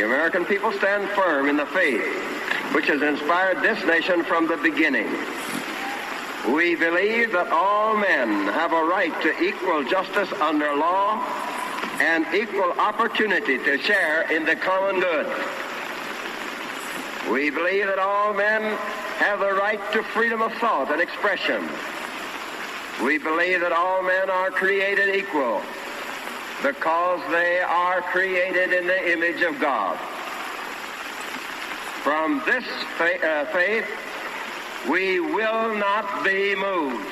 the American people stand firm in the faith which has inspired this nation from the beginning. We believe that all men have a right to equal justice under law and equal opportunity to share in the common good. We believe that all men have the right to freedom of thought and expression. We believe that all men are created equal because they are created in the image of God. From this faith, we will not be moved.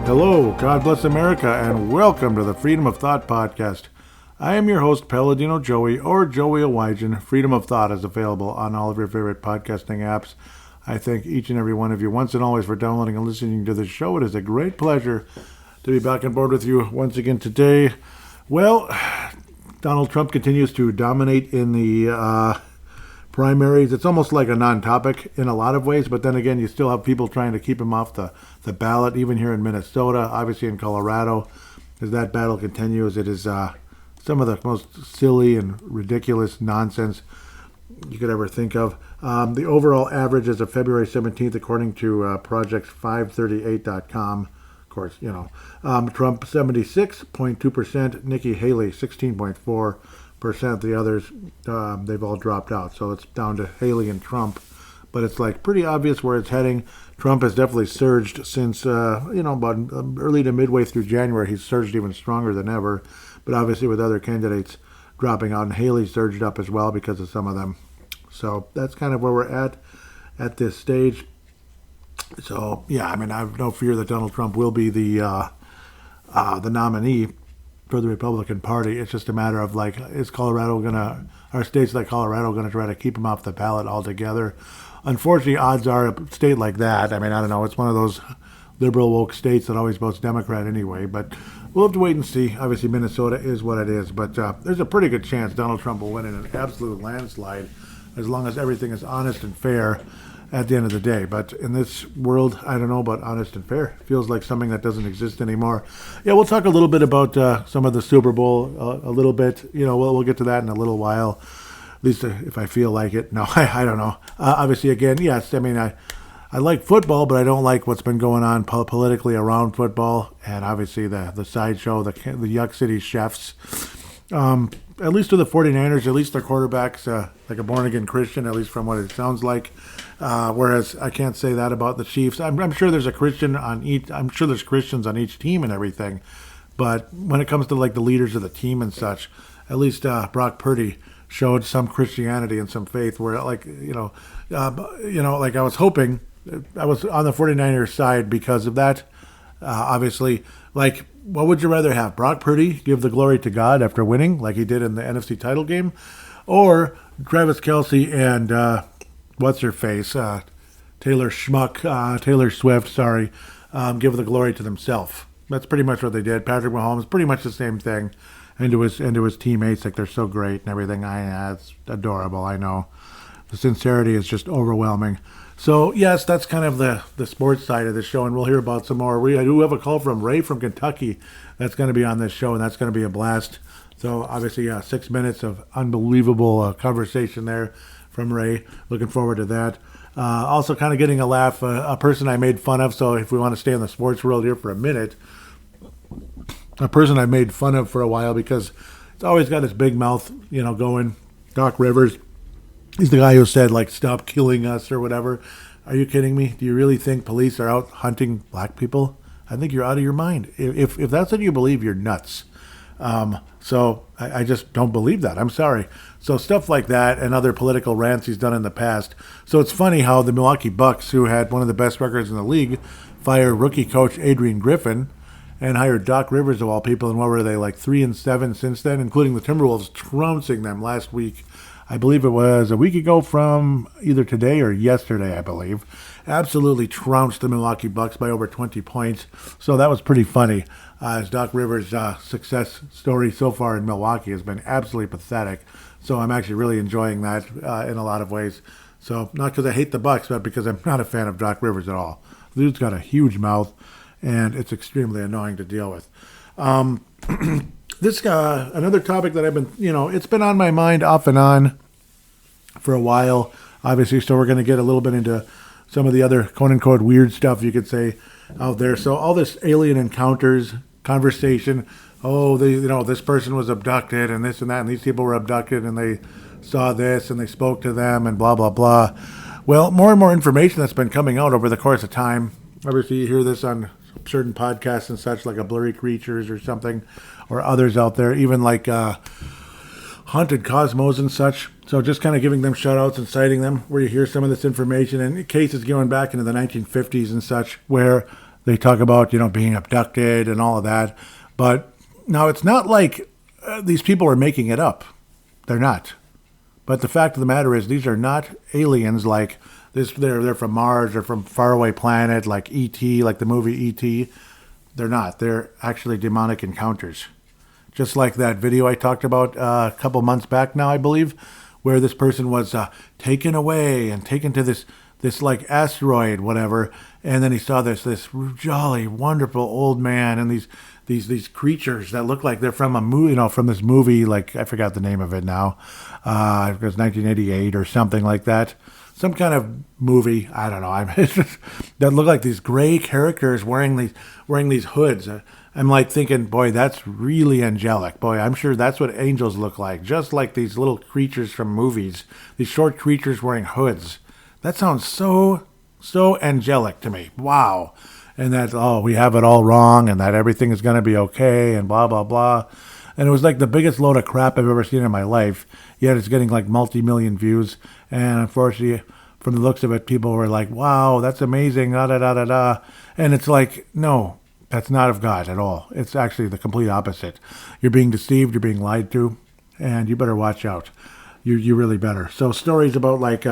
Hello, God bless America, and welcome to the Freedom of Thought podcast. I am your host, Palladino Joey, or Joey Owygen. Freedom of Thought is available on all of your favorite podcasting apps. I thank each and every one of you once and always for downloading and listening to the show. It is a great pleasure to be back on board with you once again today. Well, Donald Trump continues to dominate in the primaries. It's almost like a non-topic in a lot of ways, but then again, you still have people trying to keep him off the ballot, even here in Minnesota, obviously in Colorado, as that battle continues. It is some of the most silly and ridiculous nonsense you could ever think of. The overall average as of February 17th, according to project538.com, of course, you know, Trump 76.2%, Nikki Haley 16.4%. The others, they've all dropped out. So it's down to Haley and Trump. But it's like pretty obvious where it's heading. Trump has definitely surged since, about early to midway through January. He's surged even stronger than ever. But obviously with other candidates dropping out. And Haley surged up as well because of some of them. So that's kind of where we're at this stage. So, yeah, I mean, I have no fear that Donald Trump will be the nominee for the Republican Party. It's just a matter of like, are states like Colorado going to try to keep him off the ballot altogether? Unfortunately, odds are a state like that, I mean, I don't know, it's one of those liberal woke states that always votes Democrat anyway, but we'll have to wait and see. Obviously, Minnesota is what it is, but there's a pretty good chance Donald Trump will win in an absolute landslide as long as everything is honest and fair at the end of the day. But in this world, I don't know about honest and fair. It feels like something that doesn't exist anymore. Yeah, we'll talk a little bit about some of the Super Bowl a little bit. You know, we'll get to that in a little while, at least if I feel like it. No, I don't know. Obviously, again, yes, I mean, I like football, but I don't like what's been going on politically around football. And obviously the sideshow, the Yuck City Chefs. At least with the 49ers, at least their quarterback's like a born-again Christian, at least from what it sounds like. Whereas I can't say that about the Chiefs. I'm sure there's a Christian on each. I'm sure there's Christians on each team and everything. But when it comes to like the leaders of the team and such, at least Brock Purdy showed some Christianity and some faith. Where like like I was hoping, I was on the 49ers side because of that. Obviously, like, what would you rather have? Brock Purdy give the glory to God after winning, like he did in the NFC title game, or Travis Kelce and what's her face, Taylor Swift, give the glory to themselves? That's pretty much what they did. Patrick Mahomes, pretty much the same thing, and to his teammates, like they're so great and everything. It's adorable. I know the sincerity is just overwhelming. So, yes, that's kind of the sports side of the show, and we'll hear about some more. I do have a call from Ray from Kentucky that's going to be on this show, and that's going to be a blast. So obviously, 6 minutes of unbelievable conversation there from Ray. Looking forward to that. Also, kind of getting a laugh. A person I made fun of. So if we want to stay in the sports world here for a minute, a person I made fun of for a while because it's always got his big mouth, going. Doc Rivers. He's the guy who said, like, stop killing us or whatever. Are you kidding me? Do you really think police are out hunting black people? I think you're out of your mind. If that's what you believe, you're nuts. So I just don't believe that. I'm sorry. So stuff like that and other political rants he's done in the past. So it's funny how the Milwaukee Bucks, who had one of the best records in the league, fired rookie coach Adrian Griffin and hired Doc Rivers of all people. And what were they, like 3-7 since then, including the Timberwolves trouncing them last week. I believe it was a week ago from either today or yesterday, I believe. Absolutely trounced the Milwaukee Bucks by over 20 points. So that was pretty funny. As Doc Rivers' success story so far in Milwaukee has been absolutely pathetic. So I'm actually really enjoying that in a lot of ways. So not because I hate the Bucks, but because I'm not a fan of Doc Rivers at all. The dude's got a huge mouth, and it's extremely annoying to deal with. This another topic that I've been, it's been on my mind off and on for a while, obviously. So we're going to get a little bit into some of the other quote-unquote weird stuff you could say out there. So all this alien encounters conversation. Oh, this person was abducted and this and that, and these people were abducted and they saw this and they spoke to them and blah, blah, blah. Well, more and more information that's been coming out over the course of time. Obviously, you hear this on certain podcasts and such, like a Blurry Creatures or something, or others out there, even like Haunted Cosmos and such. So just kind of giving them shout-outs and citing them, where you hear some of this information, and cases going back into the 1950s and such, where they talk about, being abducted and all of that. But now it's not like these people are making it up. They're not. But the fact of the matter is, these are not aliens like this. They're from Mars or from faraway planet like E.T., like the movie E.T. They're not. They're actually demonic encounters. Just like that video I talked about a couple months back now, I believe, where this person was taken away and taken to this like asteroid, whatever, and then he saw this jolly, wonderful old man and these creatures that look like they're from a movie, from this movie, like I forgot the name of it now. It was 1988 or something like that. Some kind of movie, I don't know. That look like these gray characters wearing these hoods. I'm like thinking, boy, that's really angelic. Boy, I'm sure that's what angels look like, just like these little creatures from movies, these short creatures wearing hoods. That sounds so angelic to me. Wow. And that, we have it all wrong and that everything is going to be okay and blah, blah, blah. And it was like the biggest load of crap I've ever seen in my life. Yet it's getting like multi-million views. And unfortunately, from the looks of it, people were like, wow, that's amazing, da-da-da-da-da. And it's like, no, that's not of God at all. It's actually the complete opposite. You're being deceived, you're being lied to, and you better watch out. You really better. So stories about like,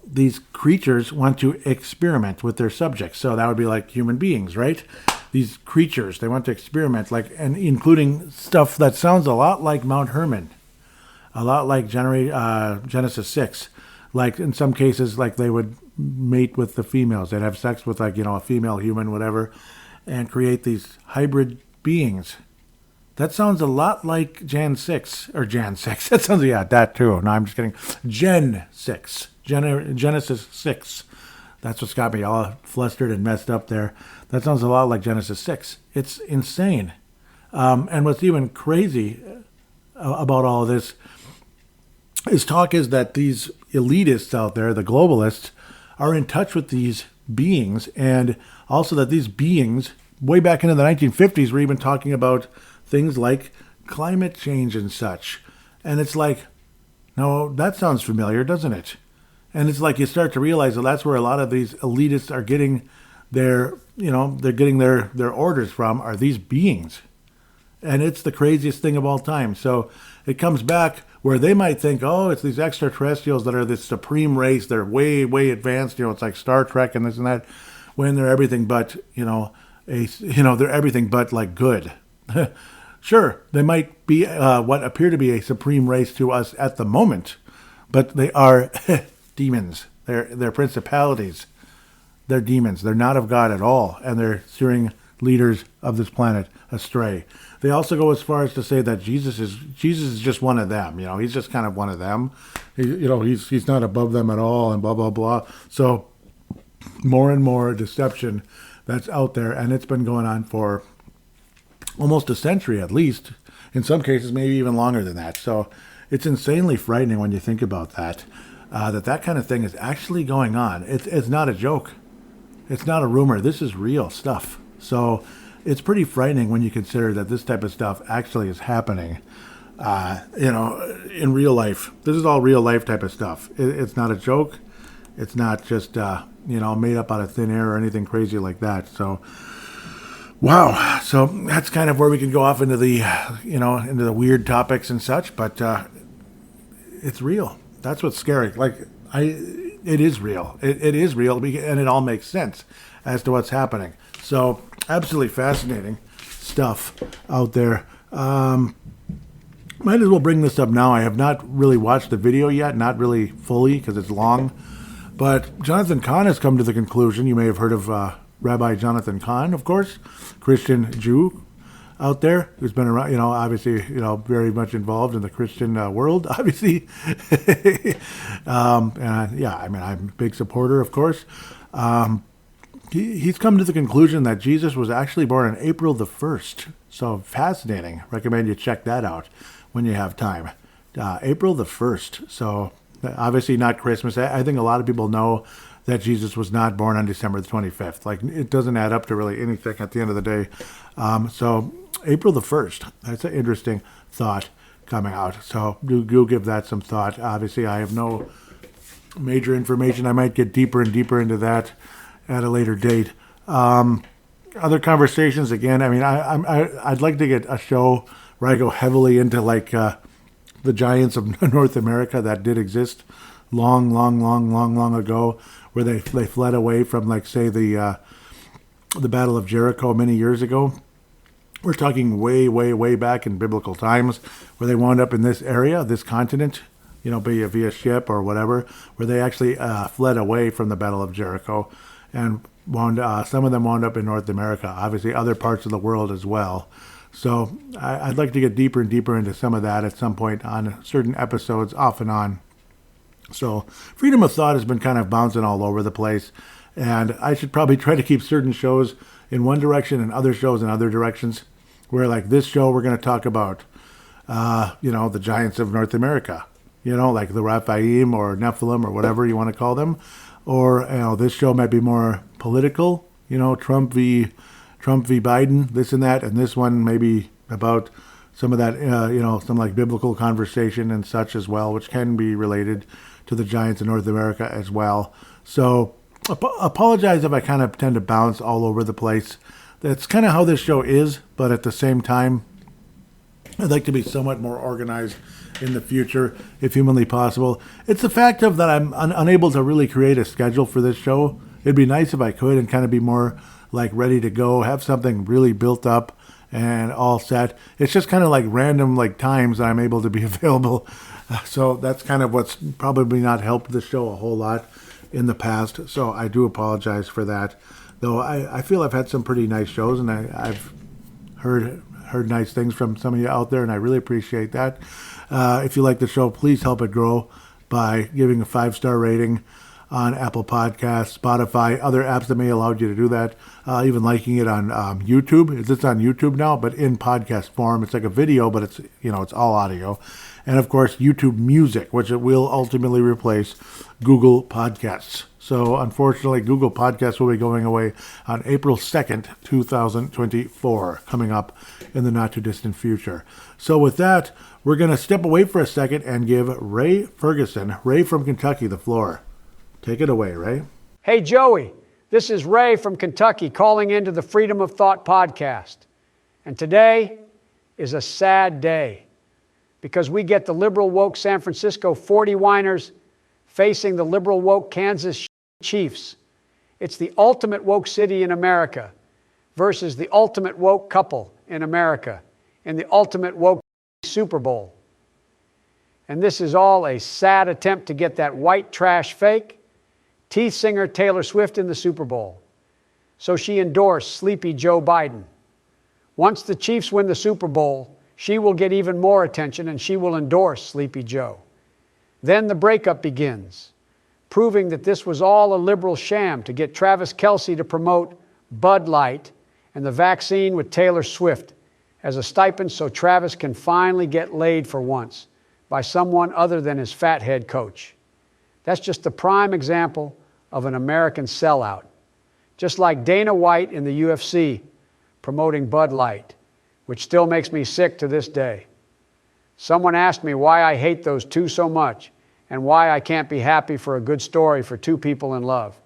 these creatures want to experiment with their subjects. So that would be like human beings, right? These creatures, they want to experiment, and including stuff that sounds a lot like Mount Hermon, a lot like Genesis 6. Like in some cases, like they would mate with the females. They'd have sex with a female human, whatever, and create these hybrid beings. That sounds a lot like Jan 6. That sounds, that too. No, I'm just kidding. Gen 6. Genesis 6. That's what's got me all flustered and messed up there. That sounds a lot like Genesis 6. It's insane. And what's even crazy about all of this is that these elitists out there, the globalists, are in touch with these beings, and also that these beings, way back into the 1950s, were even talking about things like climate change and such. And it's like, no, that sounds familiar, doesn't it? And it's like you start to realize that that's where a lot of these elitists are getting their orders from, are these beings. And it's the craziest thing of all time. So it comes back where they might think, it's these extraterrestrials that are this supreme race. They're way, way advanced. It's like Star Trek and this and that, when they're everything but, they're everything but like good. Sure, they might be what appear to be a supreme race to us at the moment, but they are demons. They're principalities. They're demons. They're not of God at all, and they're leaders of this planet astray. They also go as far as to say that Jesus is just one of them. He's just kind of one of them. He's not above them at all, and blah blah blah. So more and more deception that's out there, and it's been going on for almost a century at least. In some cases, maybe even longer than that. So it's insanely frightening when you think about that. That kind of thing is actually going on. It's not a joke. It's not a rumor. This is real stuff. So it's pretty frightening when you consider that this type of stuff actually is happening, in real life. This is all real life type of stuff. It's not a joke. It's not just, made up out of thin air or anything crazy like that. So, wow. So that's kind of where we can go off into the, into the weird topics and such. But it's real. That's what's scary. It is real. It is real, and it all makes sense as to what's happening. So, absolutely fascinating stuff out there. Might as well bring this up now. I have not really watched the video yet, not really fully because it's long. But Jonathan Cahn has come to the conclusion. You may have heard of Rabbi Jonathan Cahn, of course, Christian Jew out there who's been around, obviously, very much involved in the Christian world, obviously. I'm a big supporter, of course. He's come to the conclusion that Jesus was actually born on April the 1st. So fascinating. Recommend you check that out when you have time. April the 1st. So obviously not Christmas. I think a lot of people know that Jesus was not born on December the 25th. It doesn't add up to really anything at the end of the day. So April the 1st. That's an interesting thought coming out. So do give that some thought. Obviously, I have no major information. I might get deeper and deeper into that at a later date. Other conversations, again, I'd like to get a show where I go heavily into the giants of North America that did exist long ago, where they fled away from, say, the Battle of Jericho many years ago. We're talking way back in biblical times, where they wound up in this area, this continent, be it via ship or whatever, where they actually fled away from the Battle of Jericho, and some of them wound up in North America, obviously other parts of the world as well. So I'd like to get deeper and deeper into some of that at some point on certain episodes, off and on. So freedom of thought has been kind of bouncing all over the place, and I should probably try to keep certain shows in one direction and other shows in other directions, where this show we're going to talk about, the giants of North America, like the Rephaim or Nephilim or whatever you want to call them. Or, this show might be more political, Trump v. Biden, this and that. And this one maybe about some of that, some biblical conversation and such as well, which can be related to the giants of North America as well. So apologize if I kind of tend to bounce all over the place. That's kind of how this show is, but at the same time, I'd like to be somewhat more organized in the future, if humanly possible. It's the fact of that I'm unable to really create a schedule for this show. It'd be nice if I could and kind of be more ready to go, have something really built up and all set. It's just kind of random times that I'm able to be available. So that's kind of what's probably not helped the show a whole lot in the past. So I do apologize for that. Though I feel I've had some pretty nice shows, and I've heard nice things from some of you out there, and I really appreciate that. If you like the show, please help it grow by giving a 5-star rating on Apple Podcasts, Spotify, other apps that may allow you to do that. Even liking it on YouTube. It's on YouTube now, but in podcast form. It's like a video, but it's it's all audio. And of course, YouTube Music, which it will ultimately replace Google Podcasts. So unfortunately, Google Podcasts will be going away on April 2nd, 2024, coming up in the not too distant future. So with that, we're going to step away for a second and give Ray Ferguson, Ray from Kentucky, the floor. Take it away, Ray. Hey, Joey. This is Ray from Kentucky calling into the Freedom of Thought podcast. And today is a sad day because we get the liberal woke San Francisco 40 whiners facing the liberal woke Kansas Chiefs. It's the ultimate woke city in America versus the ultimate woke couple in America in the ultimate woke Super Bowl. And this is all a sad attempt to get that white trash fake Teeth singer Taylor Swift in the Super Bowl. so she endorsed Sleepy Joe Biden. Once the Chiefs win the Super Bowl, she will get even more attention and she will endorse Sleepy Joe. Then the breakup begins, proving that this was all a liberal sham to get Travis Kelce to promote Bud Light and the vaccine with Taylor Swift as a stipend so Travis can finally get laid for once by someone other than his fat head coach. That's just the prime example of an American sellout. Just like Dana White in the UFC promoting Bud Light, which still makes me sick to this day. Someone asked me why I hate those two so much and why I can't be happy for a good story for two people in love.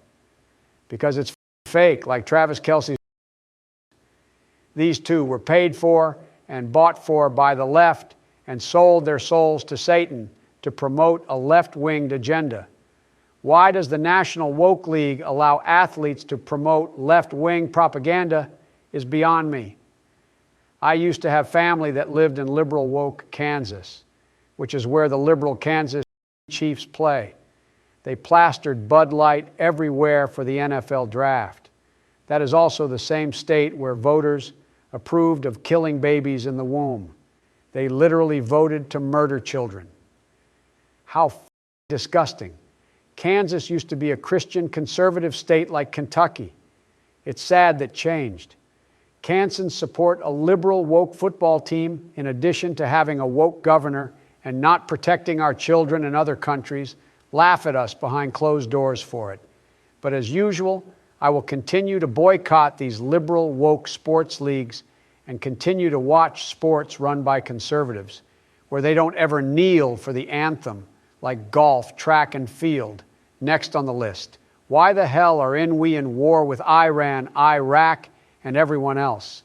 Because it's fake, like Travis Kelce's. These two were paid for and bought for by the left and sold their souls to Satan to promote a left-winged agenda. Why does the National Woke League allow athletes to promote left-wing propaganda is beyond me. I used to have family that lived in liberal woke Kansas, which is where the liberal Kansas Chiefs play. They plastered Bud Light everywhere for the NFL draft. That is also the same state where voters approved of killing babies in the womb. They literally voted to murder children. How disgusting. Kansas used to be a Christian conservative state like Kentucky. It's sad that changed. Kansans support a liberal woke football team in addition to having a woke governor and not protecting our children in other countries, laugh at us behind closed doors for it. But as usual, I will continue to boycott these liberal woke sports leagues and continue to watch sports run by conservatives, where they don't ever kneel for the anthem like golf, track, and field. Next on the list, why the hell are we in war with Iran, Iraq, and everyone else?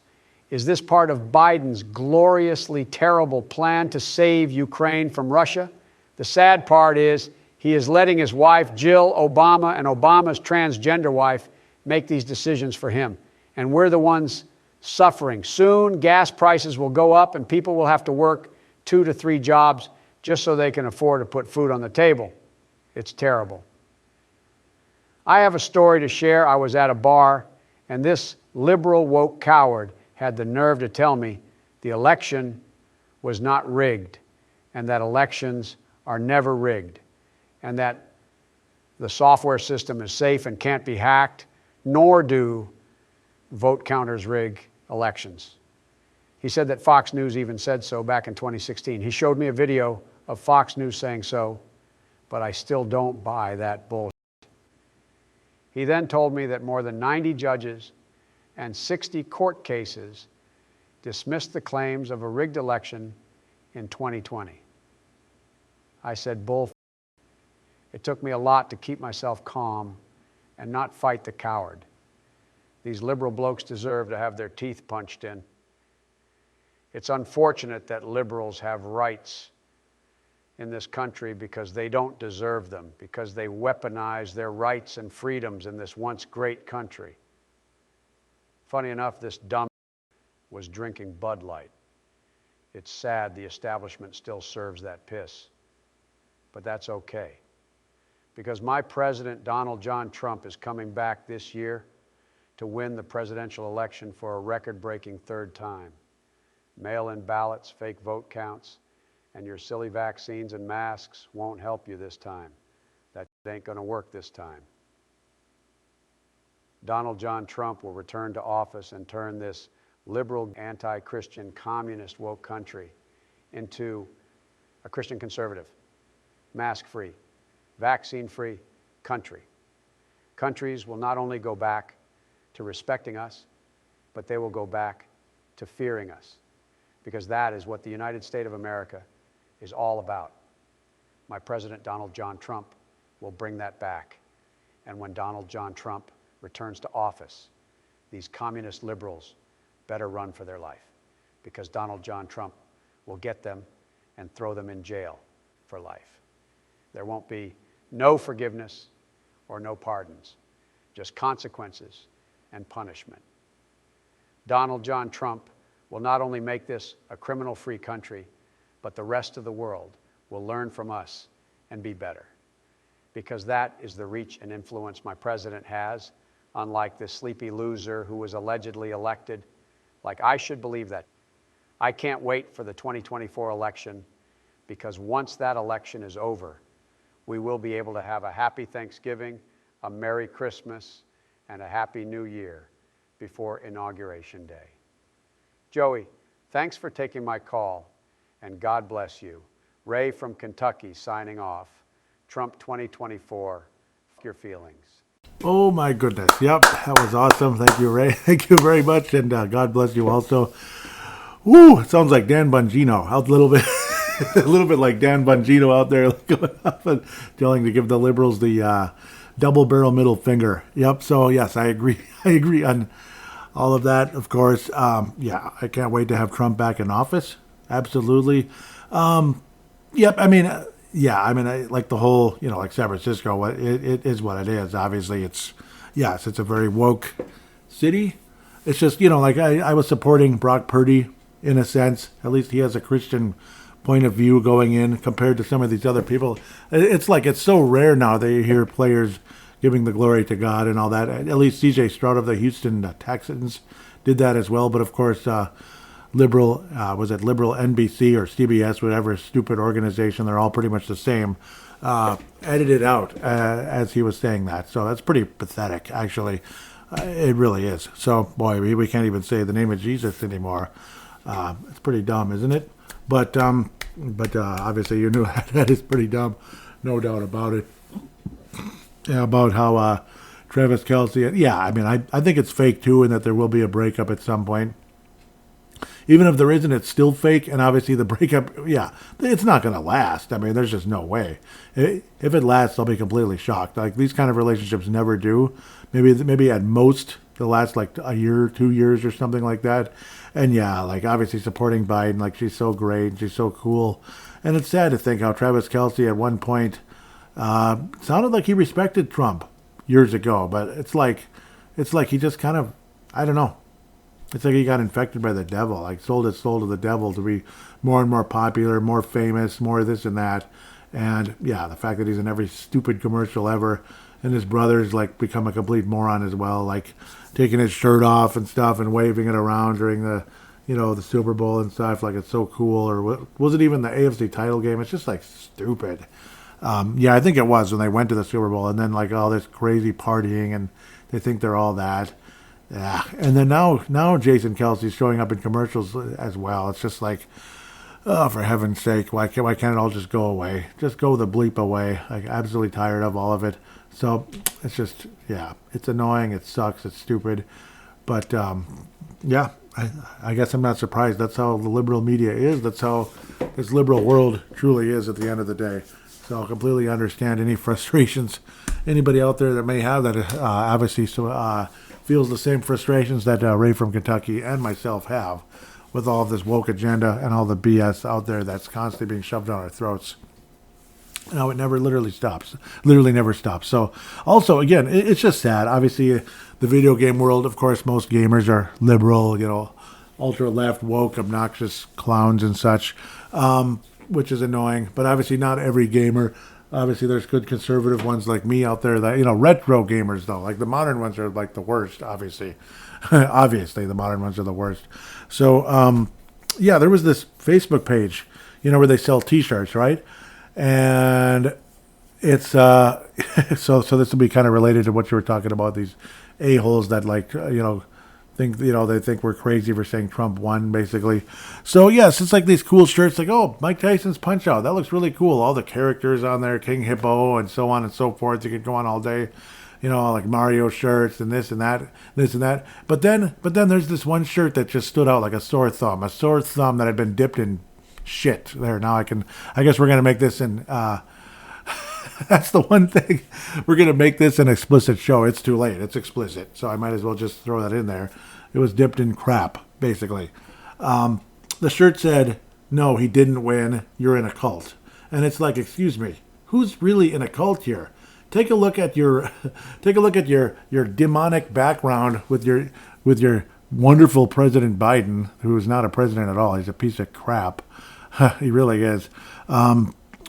Is this part of Biden's gloriously terrible plan to save Ukraine from Russia? The sad part is he is letting his wife, Jill Obama, and Obama's transgender wife make these decisions for him. And we're the ones suffering. Soon, gas prices will go up and people will have to work 2 to 3 jobs just so they can afford to put food on the table. It's terrible. I have a story to share. I was at a bar, and this liberal woke coward had the nerve to tell me the election was not rigged, and that elections are never rigged, and that the software system is safe and can't be hacked, nor do vote counters rig elections. He said that Fox News even said so back in 2016. He showed me a video of Fox News saying so, but I still don't buy that bullshit. He then told me that more than 90 judges and 60 court cases dismissed the claims of a rigged election in 2020. I said, bull. It took me a lot to keep myself calm and not fight the coward. These liberal blokes deserve to have their teeth punched in. It's unfortunate that liberals have rights in this country because they don't deserve them, because they weaponize their rights and freedoms in this once great country. Funny enough, this dumb was drinking Bud Light. It's sad the establishment still serves that piss, but that's okay. Because my president, Donald John Trump, is coming back this year to win the presidential election for a record-breaking 3rd time. Mail-in ballots, fake vote counts, and your silly vaccines and masks won't help you this time. That ain't gonna work this time. Donald John Trump will return to office and turn this liberal, anti-Christian, communist woke country into a Christian conservative, mask-free, vaccine-free country. Countries will not only go back to respecting us, but they will go back to fearing us, because that is what the United States of America is all about. My president, Donald John Trump, will bring that back. And when Donald John Trump returns to office, these communist liberals better run for their life, because Donald John Trump will get them and throw them in jail for life. There won't be no forgiveness or no pardons, just consequences and punishment. Donald John Trump will not only make this a criminal-free country, but the rest of the world will learn from us and be better, because that is the reach and influence my president has unlike this sleepy loser who was allegedly elected. Like, I should believe that. I can't wait for the 2024 election, because once that election is over, we will be able to have a happy Thanksgiving, a Merry Christmas, and a Happy New Year before Inauguration Day. Joey, thanks for taking my call, and God bless you. Ray from Kentucky signing off. Trump 2024. Your feelings. Oh my goodness. Yep, that was awesome. Thank you, Ray. Thank you very much, and God bless you also. Woo, it sounds like Dan Bongino. Out a little bit, a little bit like Dan Bongino out there going up and telling to give the liberals the double barrel middle finger. Yep. So yes, I agree. I agree on all of that. Of course. Yeah, I can't wait to have Trump back in office. Absolutely. Yep. I mean. Yeah, I mean, I like the whole, like San Francisco, it is what it is. Obviously, it's a very woke city. It's just, like I was supporting Brock Purdy in a sense. At least he has a Christian point of view going in compared to some of these other people. It's like it's so rare now that you hear players giving the glory to God and all that. At least C.J. Stroud of the Houston Texans did that as well. But of course, liberal NBC or CBS, whatever stupid organization, they're all pretty much the same, edited out as he was saying that. So that's pretty pathetic, actually. It really is. So, boy, we can't even say the name of Jesus anymore. It's pretty dumb, isn't it? But obviously you knew that is pretty dumb, no doubt about it. Yeah, about how Travis Kelce, yeah, I mean, I think it's fake too, and that there will be a breakup at some point. Even if there isn't, it's still fake. And obviously the breakup, yeah, it's not going to last. I mean, there's just no way. If it lasts, I'll be completely shocked. Like, these kind of relationships never do. Maybe at most they'll last like a year, 2 years or something like that. And yeah, like obviously supporting Biden, like she's so great and she's so cool. And it's sad to think how Travis Kelce at one point sounded like he respected Trump years ago. But it's like he just kind of, I don't know. It's like he got infected by the devil, like sold his soul to the devil to be more and more popular, more famous, more this and that. And yeah, the fact that he's in every stupid commercial ever, and his brother's like become a complete moron as well, like taking his shirt off and stuff and waving it around during the, the Super Bowl and stuff, like it's so cool. Or was it even the AFC title game? It's just like stupid. Yeah, I think it was when they went to the Super Bowl, and then like all this crazy partying, and they think they're all that. Yeah, and then now Jason Kelce's showing up in commercials as well. It's just like, oh, for heaven's sake, why can't it all just go away? Just go the bleep away. I'm absolutely tired of all of it. So it's just, yeah, it's annoying. It sucks. It's stupid. But, yeah, I guess I'm not surprised. That's how the liberal media is. That's how this liberal world truly is at the end of the day. So I'll completely understand any frustrations anybody out there that may have that, obviously, feels the same frustrations that Ray from Kentucky and myself have with all of this woke agenda and all the BS out there that's constantly being shoved down our throats. It never literally stops. Literally never stops. So also, again, it's just sad. Obviously, the video game world, of course, most gamers are liberal, ultra-left, woke, obnoxious clowns and such, which is annoying. But obviously not every gamer. Obviously, there's good conservative ones like me out there that, retro gamers, though. Like, the modern ones are, like, the worst, obviously. Obviously, the modern ones are the worst. So, yeah, there was this Facebook page, where they sell T-shirts, right? And it's, so this will be kind of related to what you were talking about, these a-holes that, like, think, they think we're crazy for saying Trump won, basically. So, yes, it's like these cool shirts, like, oh, Mike Tyson's Punch-Out. That looks really cool. All the characters on there, King Hippo, and so on and so forth. You could go on all day, like Mario shirts and this and that. But then there's this one shirt that just stood out like a sore thumb that had been dipped in shit. There, now I guess we're going to make this in, that's the one thing. We're going to make this an explicit show. It's too late. It's explicit. So I might as well just throw that in there. It was dipped in crap, basically. The shirt said, "No, he didn't win. You're in a cult." And it's like, excuse me, who's really in a cult here? Take a look at your demonic background with your wonderful President Biden, who is not a president at all. He's a piece of crap. He really is.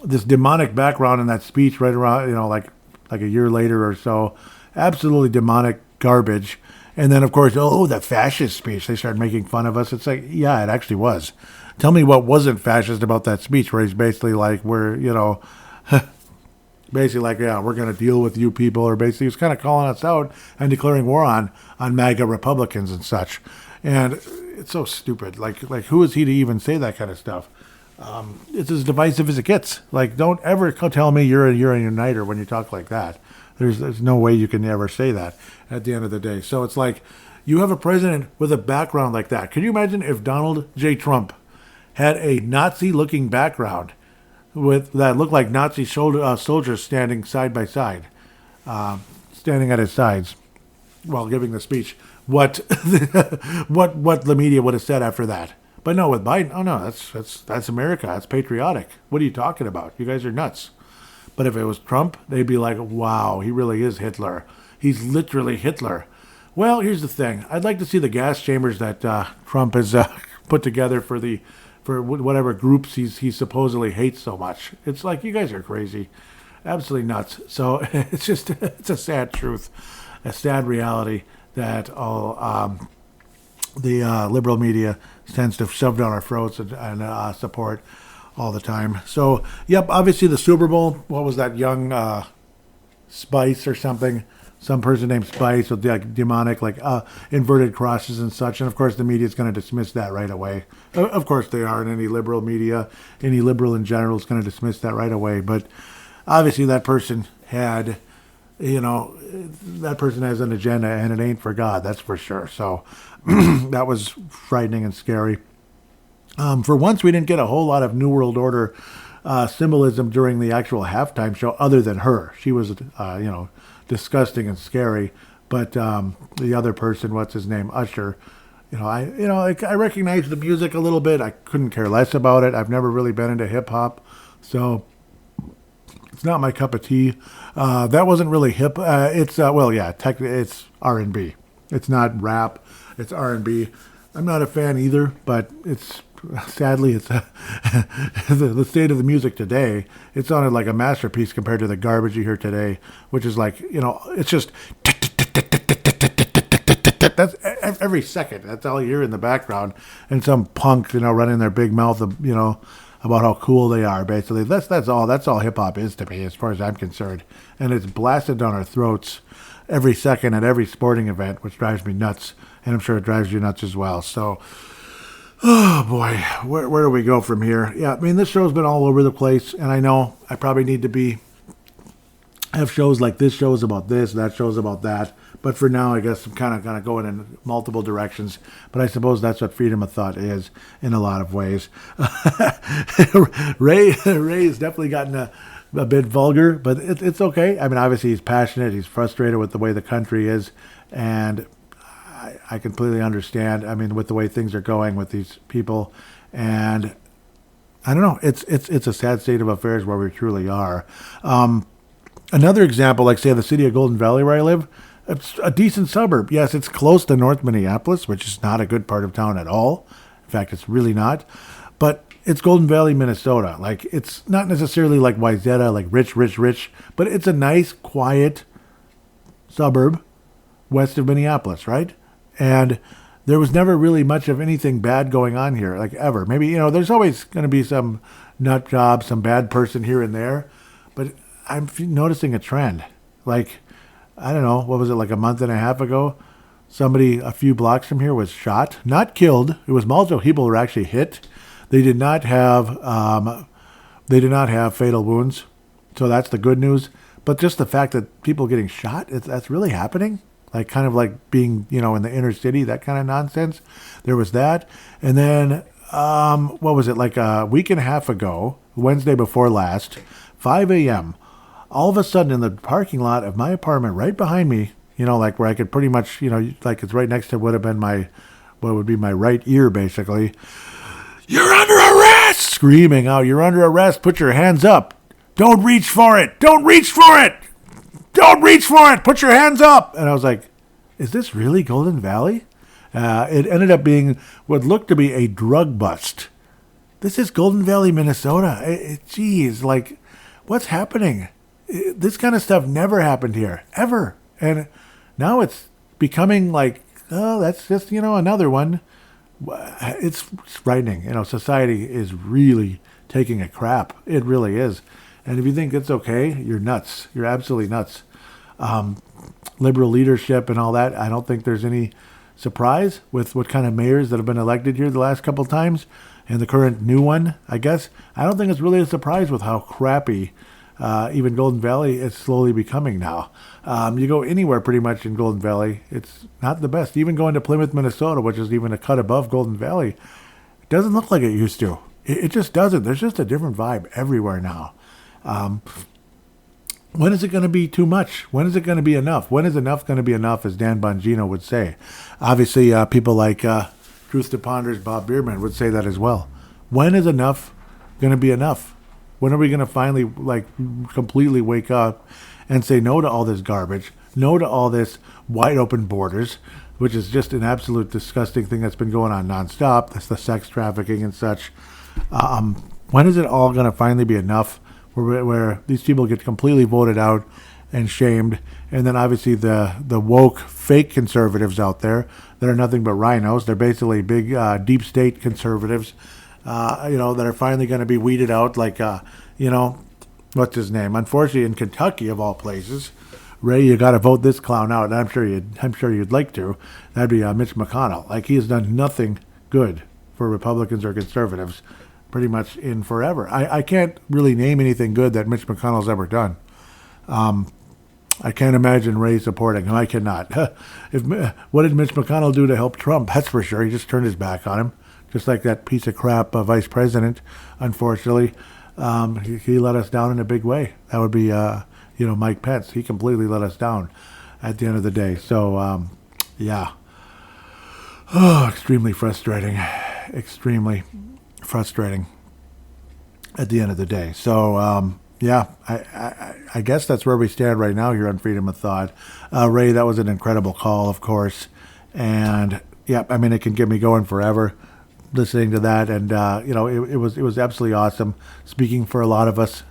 This demonic background in that speech right around, like a year later or so, absolutely demonic garbage. And then, of course, oh, the fascist speech. They start making fun of us. It's like, yeah, it actually was. Tell me what wasn't fascist about that speech, where he's basically like, basically like, yeah, we're going to deal with you people, or basically he's kind of calling us out and declaring war on MAGA Republicans and such. And it's so stupid. Like who is he to even say that kind of stuff? It's as divisive as it gets. Like, don't ever tell me you're a uniter when you talk like that. There's no way you can ever say that at the end of the day. So it's like, you have a president with a background like that. Could you imagine if Donald J. Trump had a Nazi-looking background with that looked like Nazi soldiers standing side by side, standing at his sides while giving the speech? What what the media would have said after that? But no, with Biden, oh no, that's America. That's patriotic. What are you talking about? You guys are nuts. But if it was Trump, they'd be like, wow, he really is Hitler. He's literally Hitler. Well, here's the thing. I'd like to see the gas chambers that Trump has put together for whatever groups he supposedly hates so much. It's like, you guys are crazy. Absolutely nuts. So it's a sad truth, a sad reality that all the liberal media tends to shove down our throats and support all the time. So, yep, obviously the Super Bowl, what was that, young Spice or something? Some person named Spice with like demonic, like inverted crosses and such. And of course, the media is going to dismiss that right away. Of course, they are. In any liberal media, any liberal in general is going to dismiss that right away. But obviously, that person had, that person has an agenda, and it ain't for God. That's for sure. So that was frightening and scary. For once, we didn't get a whole lot of New World Order symbolism during the actual halftime show, other than her. She was, disgusting and scary. But the other person, what's his name, Usher, I recognize the music a little bit. I couldn't care less about it. I've never really been into hip hop, so it's not my cup of tea. That wasn't really hip. It's it's R&B. It's not rap. It's R&B. I'm not a fan either, but sadly, it's the state of the music today. It sounded like a masterpiece compared to the garbage you hear today, which is like, it's just that's every second. That's all you hear in the background, and some punks, running their big mouth, about how cool they are. Basically, that's all hip hop is to me, as far as I'm concerned, and it's blasted down our throats every second at every sporting event, which drives me nuts, and I'm sure it drives you nuts as well. So. Oh boy, where do we go from here? Yeah, I mean, this show's been all over the place, and I know I probably need to have shows like this show's about this, that show's about that. But for now, I guess I'm kind of going in multiple directions. But I suppose that's what freedom of thought is in a lot of ways. Ray's definitely gotten a bit vulgar, but it's okay. I mean, obviously he's passionate, he's frustrated with the way the country is, and I completely understand. I mean, with the way things are going with these people, and I don't know. It's a sad state of affairs where we truly are. Another example, like say the city of Golden Valley where I live, it's a decent suburb. Yes, it's close to North Minneapolis, which is not a good part of town at all. In fact, it's really not. But it's Golden Valley, Minnesota. Like, it's not necessarily like Wayzata, like rich, but it's a nice, quiet suburb west of Minneapolis, right? And there was never really much of anything bad going on here, like ever. Maybe, there's always going to be some nut job, some bad person here and there. But I'm noticing a trend. Like, I don't know, what was it, like a month and a half ago? Somebody a few blocks from here was shot, not killed. It was multiple people who were actually hit. They did not have fatal wounds. So that's the good news. But just the fact that people getting shot, that's really happening. Like kind of like being, in the inner city, that kind of nonsense. There was that. And then, what was it, like a week and a half ago, Wednesday before last, 5 a.m., all of a sudden in the parking lot of my apartment right behind me, like where I could pretty much, like it's right next to what would be my right ear, basically. You're under arrest! Screaming out, you're under arrest, put your hands up. Don't reach for it! Don't reach for it! Don't reach for it! Put your hands up! And I was like, is this really Golden Valley? It ended up being what looked to be a drug bust. This is Golden Valley, Minnesota. Geez, like, what's happening? This kind of stuff never happened here, ever. And now it's becoming like, oh, that's just, another one. It's frightening. Society is really taking a crap. It really is. And if you think it's okay, you're nuts. You're absolutely nuts. Liberal leadership and all that, I don't think there's any surprise with what kind of mayors that have been elected here the last couple of times and the current new one, I guess. I don't think it's really a surprise with how crappy even Golden Valley is slowly becoming now. You go anywhere pretty much in Golden Valley, it's not the best. Even going to Plymouth, Minnesota, which is even a cut above Golden Valley, it doesn't look like it used to. It just doesn't. There's just a different vibe everywhere now. When is it going to be too much? When is it going to be enough? When is enough going to be enough, as Dan Bongino would say? Obviously, people like Truth to Ponder's Bob Bierman would say that as well. When is enough going to be enough? When are we going to finally completely wake up and say no to all this garbage, no to all this wide open borders, which is just an absolute disgusting thing that's been going on nonstop. That's the sex trafficking and such. When is it all going to finally be enough where these people get completely voted out and shamed? And then obviously the woke fake conservatives out there that are nothing but rhinos. They're basically big deep state conservatives, that are finally going to be weeded out like, what's his name? Unfortunately, in Kentucky, of all places, Ray, you got to vote this clown out. And I'm sure you'd like to. That'd be Mitch McConnell. Like, he has done nothing good for Republicans or conservatives pretty much in forever. I can't really name anything good that Mitch McConnell's ever done. I can't imagine Ray supporting him. I cannot. What did Mitch McConnell do to help Trump? That's for sure. He just turned his back on him, just like that piece of crap vice president. Unfortunately, he let us down in a big way. That would be, Mike Pence. He completely let us down at the end of the day. So, yeah. Oh, extremely frustrating. Extremely frustrating at the end of the day. So, yeah, I guess that's where we stand right now here on Freedom of Thought. Ray, that was an incredible call, of course. And, yeah, I mean, it can get me going forever listening to that. And, it was absolutely awesome, speaking for a lot of us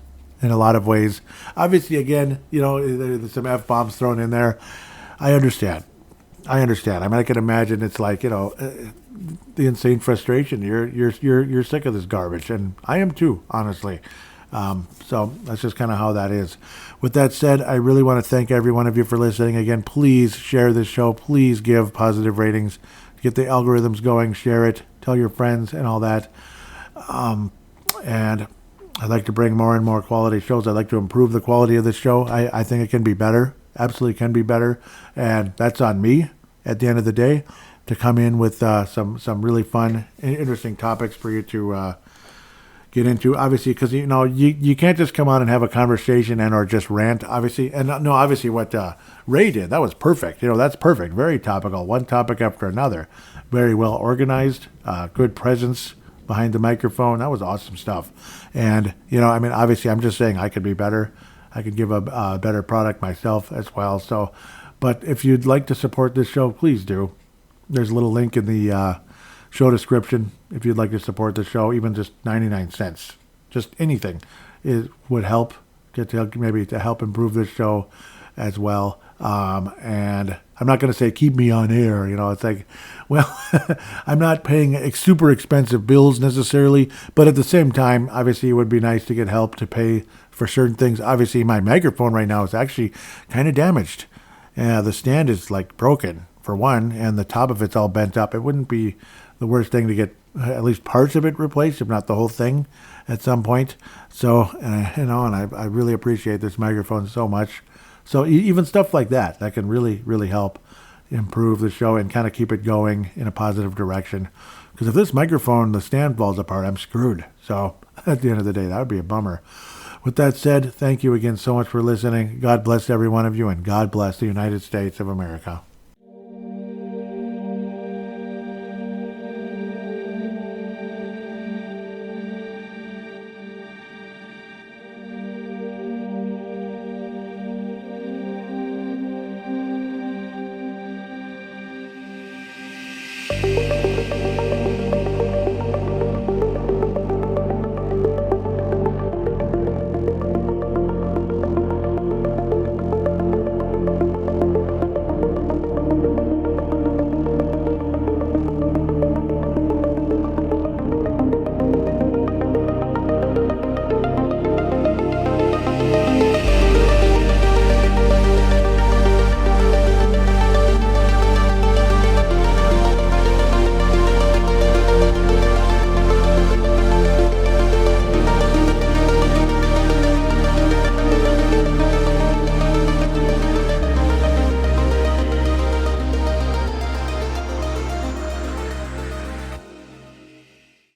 in a lot of ways. Obviously, again, there's some F-bombs thrown in there. I understand. I mean, I can imagine it's like, the insane frustration. You're sick of this garbage, and I am too, honestly. So that's just kind of how that is. With that said, I really want to thank every one of you for listening. Again, please share this show. Please give positive ratings. Get the algorithms going. Share it. Tell your friends and all that. And I'd like to bring more and more quality shows. I'd like to improve the quality of this show. I think it can be better. Absolutely can be better. And that's on me at the end of the day to come in with some really fun and interesting topics for you to get into. Obviously, because, you can't just come on and have a conversation and or just rant, obviously. And no, obviously what Ray did, that was perfect. That's perfect. Very topical. One topic after another. Very well organized. Good presence behind the microphone. That was awesome stuff. And, obviously I'm just saying I could be better. I could give a better product myself as well. So, but if you'd like to support this show, please do. There's a little link in the show description if you'd like to support the show, even just 99 cents. Just anything. It would help. Maybe to help improve this show as well. And I'm not going to say keep me on air. It's like, well, I'm not paying super expensive bills necessarily, but at the same time, obviously it would be nice to get help to pay for certain things. Obviously, my microphone right now is actually kind of damaged. The stand is broken for one, and the top of it's all bent up. It wouldn't be the worst thing to get at least parts of it replaced, if not the whole thing, at some point. So, and I really appreciate this microphone so much. So even stuff like that can really, really help improve the show and kind of keep it going in a positive direction. Because if this microphone, the stand falls apart, I'm screwed. So at the end of the day, that would be a bummer. With that said, thank you again so much for listening. God bless every one of you, and God bless the United States of America.